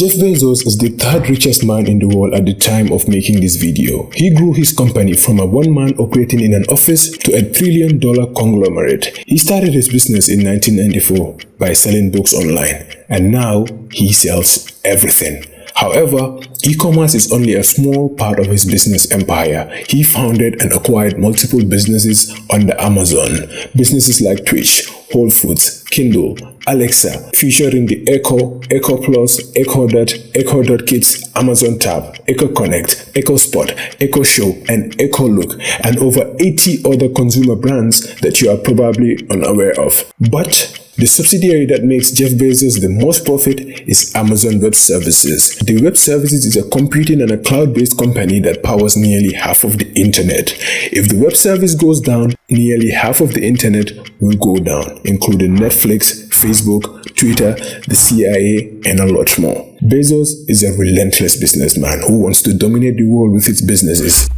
Jeff Bezos is the third richest man in the world at the time of making this video. He grew his company from a one-man operating in an office to a $1 trillion conglomerate. He started his business in 1994 by selling books online, and now he sells everything. However, e-commerce is only a small part of his business empire. He founded and acquired multiple businesses under Amazon. Businesses like Twitch, Whole Foods, Kindle, Alexa, featuring the Echo, Echo Plus, Echo Dot, Echo Dot Kids, Amazon Tab, Echo Connect, Echo Spot, Echo Show, and Echo Look, and over 80 other consumer brands that you are probably unaware of. But the subsidiary that makes Jeff Bezos the most profit is Amazon Web Services. The Web Services is a computing and a cloud-based company that powers nearly half of the internet. If the web service goes down, nearly half of the internet will go down, including Netflix, Facebook, Twitter, the CIA, and a lot more. Bezos is a relentless businessman who wants to dominate the world with its businesses.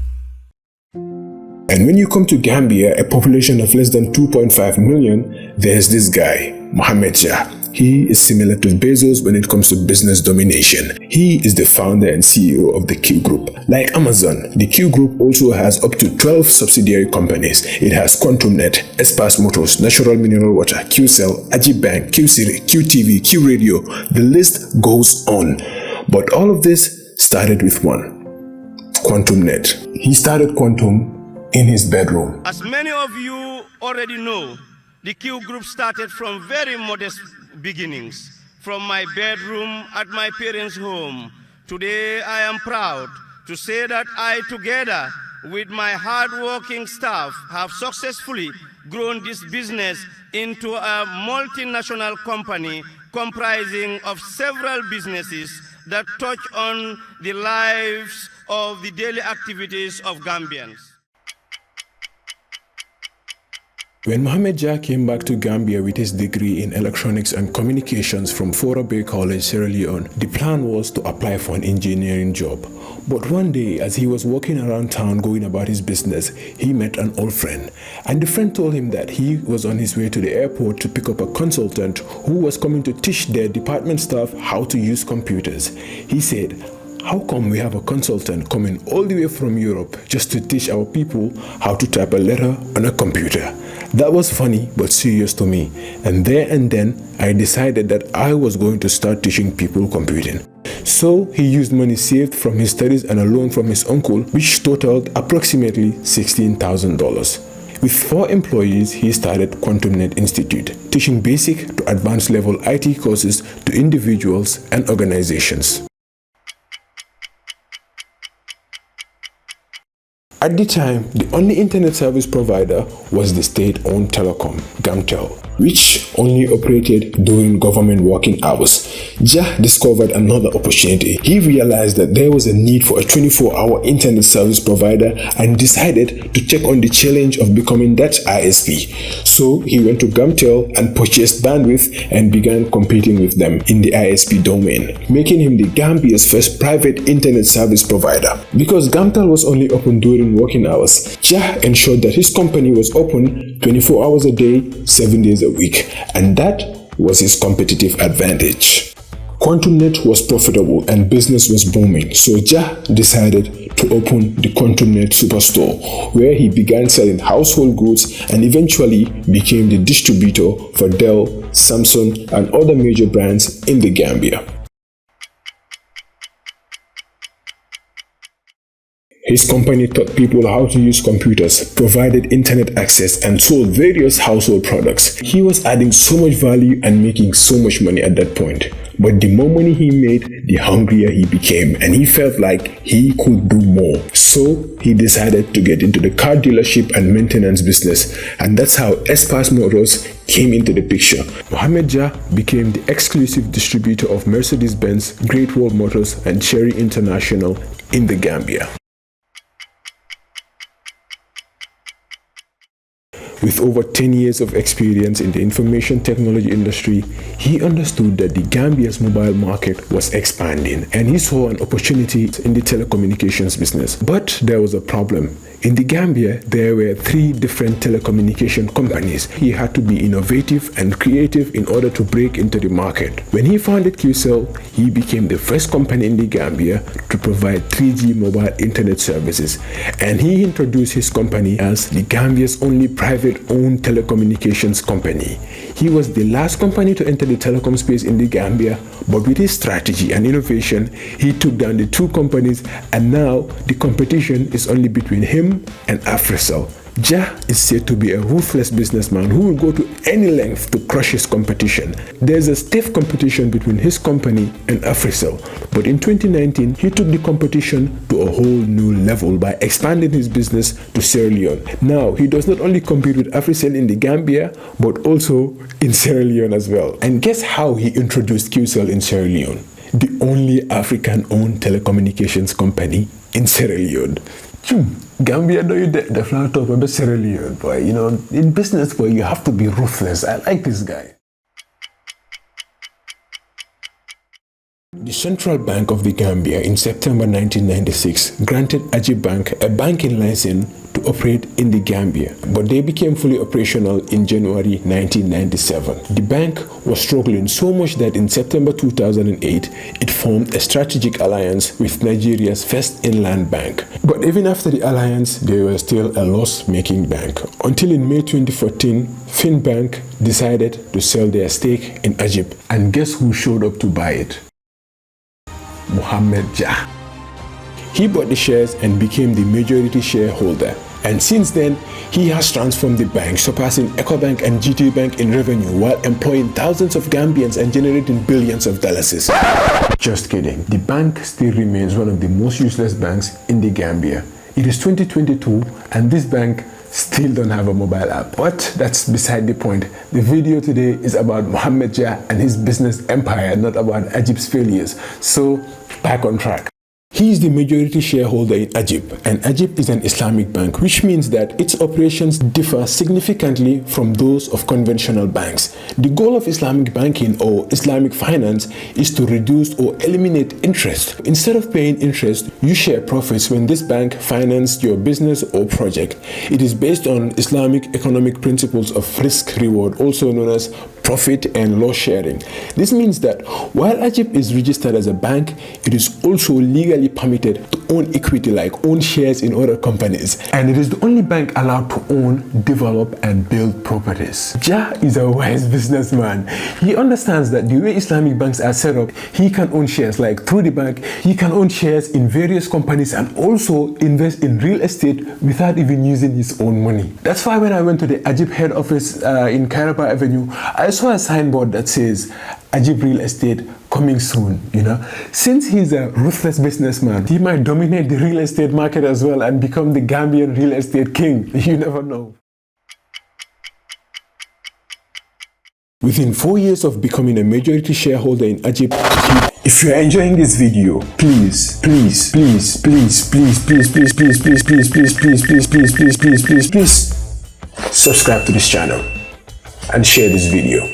And when you come to Gambia, a population of less than 2.5 million, there's this guy, Muhammad Jah. He is similar to Bezos when it comes to business domination. He is the founder and CEO of the Q Group. Like Amazon, the Q Group also has up to 12 subsidiary companies. It has QuantumNet, Espas Motors, Natural Mineral Water, QCell, Ajib Bank, QCity, QTV, Q Radio. The list goes on. But all of this started with one, QuantumNet. He started Quantum in his bedroom. As many of you already know, the Q Group started from very modest beginnings, from my bedroom at my parents' home. Today, I am proud to say that I, together with my hard-working staff, have successfully grown this business into a multinational company comprising of several businesses that touch on the lives of the daily activities of Gambians. When Muhammad Jah came back to Gambia with his degree in electronics and communications from Fora Bay College, Sierra Leone, the plan was to apply for an engineering job. But one day, as he was walking around town going about his business, he met an old friend. And the friend told him that he was on his way to the airport to pick up a consultant who was coming to teach their department staff how to use computers. He said, "How come we have a consultant coming all the way from Europe just to teach our people how to type a letter on a computer?" That was funny but serious to me, and there and then I decided that I was going to start teaching people computing. So he used money saved from his studies and a loan from his uncle, which totaled approximately $16,000. With 4 employees, he started QuantumNet Institute, teaching basic to advanced level IT courses to individuals and organizations. At the time, the only internet service provider was the state-owned telecom, Gamtel, which only operated during government working hours. Jah discovered another opportunity. He realized that there was a need for a 24-hour internet service provider and decided to take on the challenge of becoming that ISP. So he went to Gamtel and purchased bandwidth and began competing with them in the ISP domain, making him the Gambia's first private internet service provider. Because Gamtel was only open during working hours, Jah ensured that his company was open 24 hours a day, 7 days a week, and that was his competitive advantage. QuantumNet was profitable and business was booming, so Jah decided to open the QuantumNet Superstore, where he began selling household goods and eventually became the distributor for Dell, Samsung, and other major brands in the Gambia. His company taught people how to use computers, provided internet access, and sold various household products. He was adding so much value and making so much money at that point. But the more money he made, the hungrier he became, and he felt like he could do more. So he decided to get into the car dealership and maintenance business, and that's how Espas Motors came into the picture. Muhammad Jah became the exclusive distributor of Mercedes-Benz, Great Wall Motors, and Chery International in the Gambia. With over 10 years of experience in the information technology industry, he understood that the Gambia's mobile market was expanding and he saw an opportunity in the telecommunications business. But there was a problem. In the Gambia, there were 3 different telecommunication companies. He had to be innovative and creative in order to break into the market. When he founded QCell, he became the first company in the Gambia to provide 3G mobile internet services, and he introduced his company as the Gambia's only private-owned telecommunications company. He was the last company to enter the telecom space in the Gambia, but with his strategy and innovation, he took down the 2 companies, and now the competition is only between him and Africell. Jah is said to be a ruthless businessman who will go to any length to crush his competition. There's a stiff competition between his company and Africell, but in 2019, he took the competition to a whole new level by expanding his business to Sierra Leone. Now, he does not only compete with Africell in the Gambia, but also in Sierra Leone as well. And guess how he introduced QCell in Sierra Leone? The only African-owned telecommunications company in Sierra Leone. Gambia, do you definitely talk about Sierra Leone, boy. You know, in business, boy, you have to be ruthless. I like this guy. The Central Bank of the Gambia in September 1996 granted Ajib Bank a banking license to operate in the Gambia, but they became fully operational in January 1997. The bank was struggling so much that in September 2008, it formed a strategic alliance with Nigeria's First Inland Bank. But even after the alliance, they were still a loss-making bank, until in May 2014, Finbank decided to sell their stake in Ajib. And guess who showed up to buy it? Muhammad Jah. He bought the shares and became the majority shareholder. And since then, he has transformed the bank, surpassing EcoBank and GT Bank in revenue while employing thousands of Gambians and generating billions of dollars. Just kidding. The bank still remains one of the most useless banks in the Gambia. It is 2022 and this bank still don't have a mobile app. But that's beside the point. The video today is about Muhammad Jah and his business empire, not about Ajib's failures. So, back on track. He is the majority shareholder in Ajib, and Ajib is an Islamic bank, which means that its operations differ significantly from those of conventional banks. The goal of Islamic banking or Islamic finance is to reduce or eliminate interest. Instead of paying interest, you share profits when this bank finances your business or project. It is based on Islamic economic principles of risk-reward, also known as profit and loss sharing. This means that while Ajib is registered as a bank, it is also legally permitted to own equity, like own shares in other companies. And it is the only bank allowed to own, develop, and build properties. Jah is a wise businessman. He understands that the way Islamic banks are set up, he can own shares, like through the bank, he can own shares in various companies and also invest in real estate without even using his own money. That's why when I went to the Ajib head office in Kairaba Avenue, I saw a signboard that says Ajib Real Estate coming soon, you know. Since he's a ruthless businessman, he might dominate the real estate market as well and become the Gambian real estate king. You never know. Within 4 years of becoming a majority shareholder in Ajib, if you are enjoying this video, please subscribe to this channel and share this video.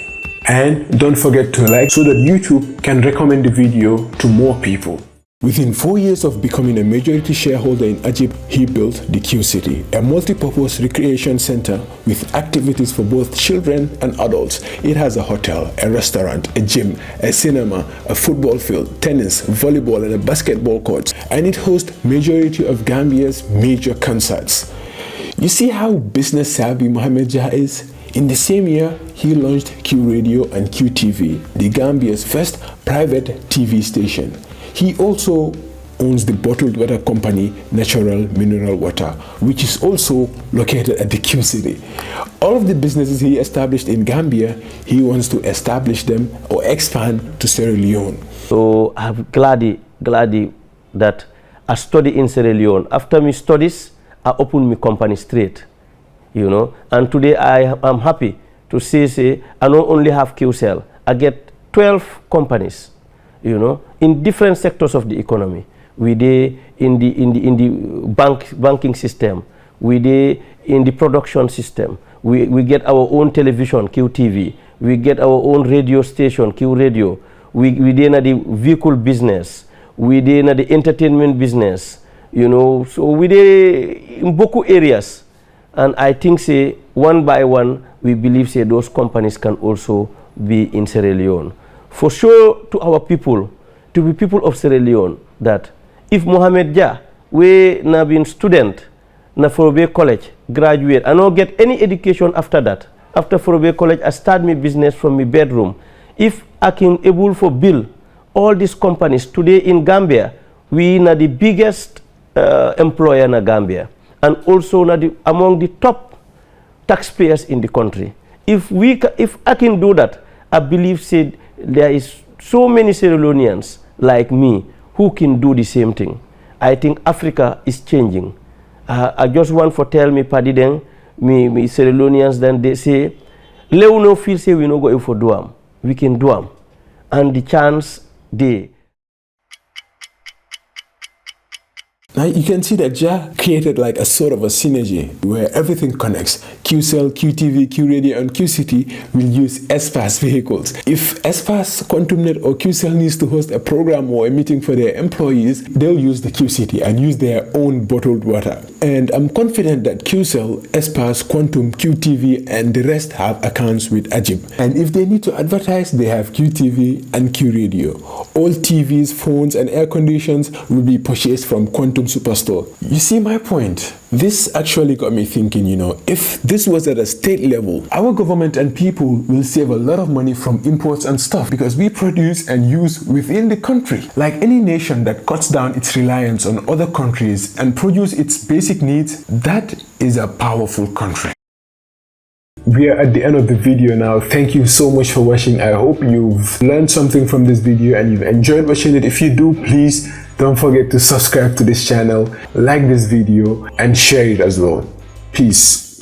And don't forget to like so that YouTube can recommend the video to more people. Within 4 years of becoming a majority shareholder in Ajib, he built the Q City, a multi-purpose recreation center with activities for both children and adults. It has a hotel, a restaurant, a gym, a cinema, a football field, tennis, volleyball, and a basketball court. And it hosts majority of Gambia's major concerts. You see how business savvy Muhammad Jah is? In the same year, he launched Q Radio and Q TV, the Gambia's first private TV station. He also owns the bottled water company Natural Mineral Water, which is also located at the Q City. All of the businesses he established in Gambia, he wants to establish them or expand to Sierra Leone. So I'm glad that I study in Sierra Leone. After my studies, I opened my company straight. You know, and today I am happy to say I not only have QCell, I get 12 companies, you know, in different sectors of the economy. We dey in the banking system, we dey in the production system. We get our own television, QTV. We get our own radio station, Q Radio. We dey in the vehicle business. We dey in the entertainment business. you know. So we dey in beaucoup areas, and I think say one by one we believe say those companies can also be in Sierra Leone. For sure, to our people, to the people of Sierra Leone, that if Muhammad Jah, we na been student na Forobe College, graduate, I don't get any education after that. After Forobe College, I start my business from my bedroom. If I can able for build all these companies today in Gambia, we are the biggest employer in Gambia, and also among the top taxpayers in the country. If I can do that, I believe said there is so many Sierra Leoneans like me who can do the same thing. I think Africa is changing. I just want to tell me Paddy then, me Sierra Leoneans, then they say, "Leu no feel say we no go for do am. We can do am," and the chance they. Now you can see that Jah created like a sort of a synergy where everything connects. QCell, QTV, QRadio, and QCity will use SPAS vehicles. If SPAS, QuantumNet, or QCell needs to host a program or a meeting for their employees, they'll use the QCity and use their own bottled water. And I'm confident that QCell, SPAS, Quantum, QTV, and the rest have accounts with Ajib. And if they need to advertise, they have QTV and QRadio. All TVs, phones, and air conditions will be purchased from Quantum Superstore. You see my point? This actually got me thinking, you know, if this was at a state level, our government and people will save a lot of money from imports and stuff because we produce and use within the country. Like any nation that cuts down its reliance on other countries and produce its basic needs, that is a powerful country. We are at the end of the video now. Thank you so much for watching. I hope you've learned something from this video and you've enjoyed watching it. If you do, please don't forget to subscribe to this channel, like this video, and share it as well. Peace.